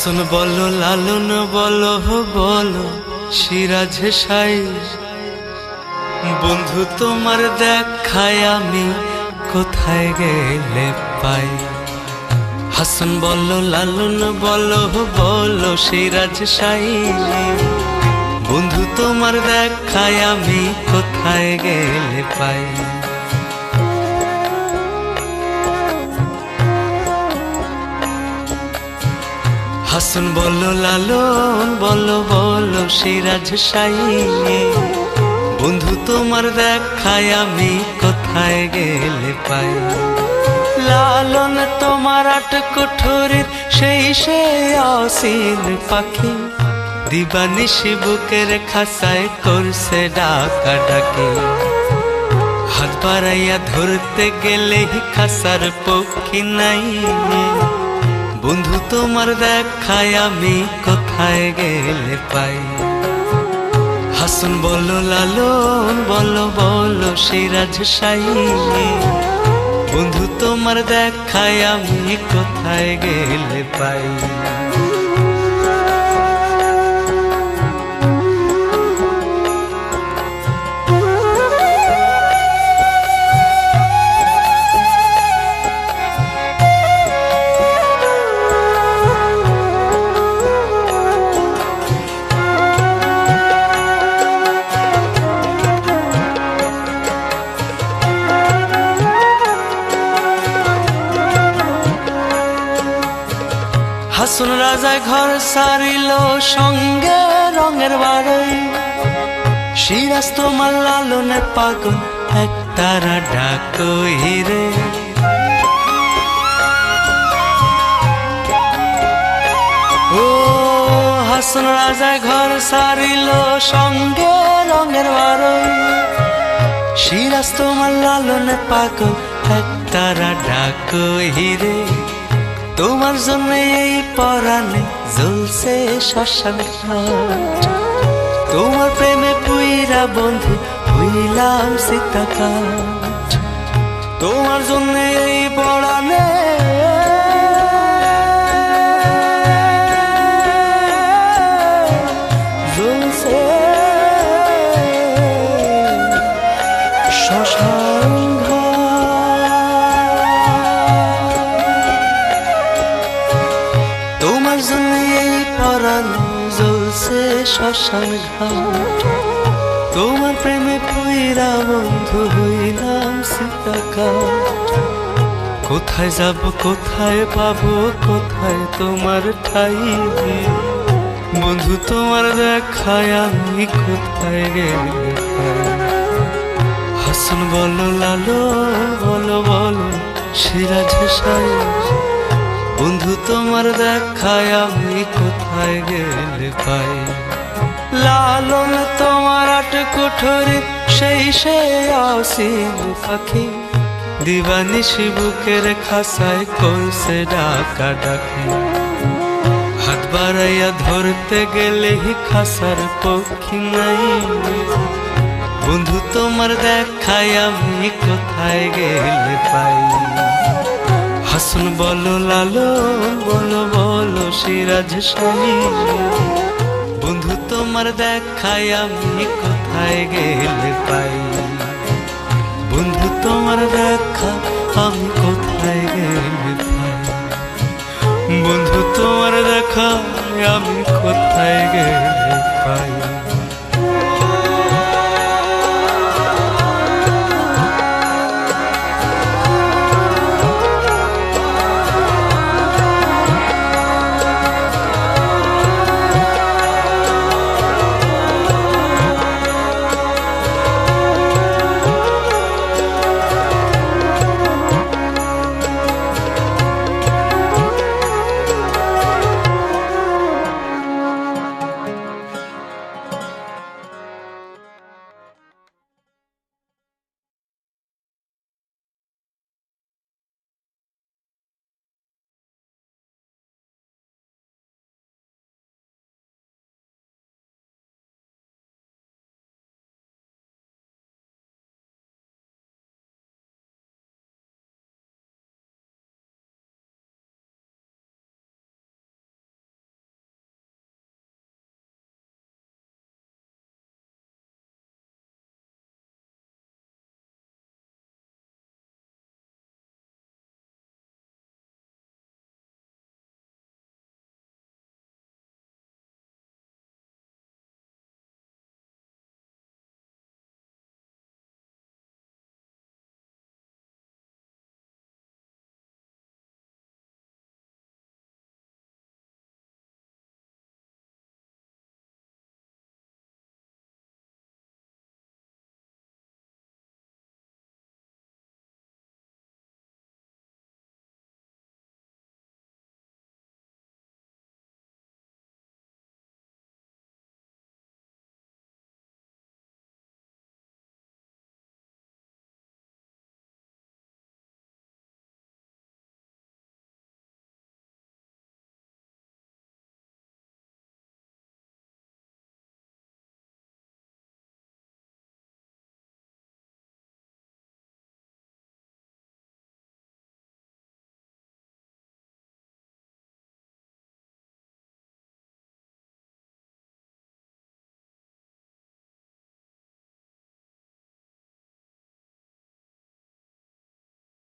হাসন বলো লালন বলো বলো সিরাজ সাই, বন্ধু তোমার দেখায় আমি কোথায় গেলে পাই। হাসন বলো লালন বলো বলো সিরাজ সাই, বন্ধু তোমার দেখায় আমি কোথায় গেলে পাই। হাসন বলো লালন বলো বলো সিরাজ সাই, বন্ধু তোমার দেখায় আমি কোথায় গেলে পাই। লালন তোমার আট কোঠরের সেই সে অসীন পাখি, দিবানিশি বুকের খাসায় করছে ডাকা ডাকি। হাত বাড়াইয়া ধরতে গেলে খাসার পক্ষী নাই, বন্ধু তোমার দেখায় আমি কোথায় গেলে পাই। হাসন বলো লালন বলো বলো সিরাজ সাই, বন্ধু তোমার দেখায় আমি কোথায় গেলে পাই। হাসন রাজা ঘর সারিল সঙ্গে রঙের বাড়াই, সিরাজ তোমার লালনের পাগল এক তারা ডাকই রে। ও হাসন রাজা ঘর সারিল সঙ্গে রঙের বাড়াই, সিরাজ তোমার লালনের পাগল এক তারা ডাকই রে। তোমার জন্য এই পরাণে জ্বলছে শ্মশান ঘাট, তোমার প্রেমে পুইরা বন্ধু হইলাম সীতা কাঠ। তোমার জন্য এই পরাণে জ্বলছে শ্মশান শ্মশান ঘাট। তোমার প্রেমে পুইরা বন্ধু হইলাম সীতা কাঠ। কোথায় যাব কোথায় পাবো কোথায় তোমার ঠাই, বন্ধু তোমার দেখায় আমি কোথায় গেলে পাই। হাসন বলো লালন বলো বলো সিরাজ সাই, বন্ধু তোমার দেখায় আমি কোথায় গেলে পাই। লালন তোমার আট কোঠরের সেই সে অসীম পাখি, দিবানিশি বুকের খাসায় করছে ডাকা ডাকি। হাত বাড়াইয়া ধরতে গেলে খাসার পক্ষী নাই, বন্ধু তোমার দেখায় আমি কোথায় গেলে পাই। হাসন বলো লালন বলো বলো সিরাজ সাই, বন্ধু তোমার দেখায় আমি কোথায় গেলে পাই। বন্ধু তোমার দেখা আমি কোথায় গেলে পাই, বন্ধু তোমার দেখা আমি কোথায় গেলে পাই।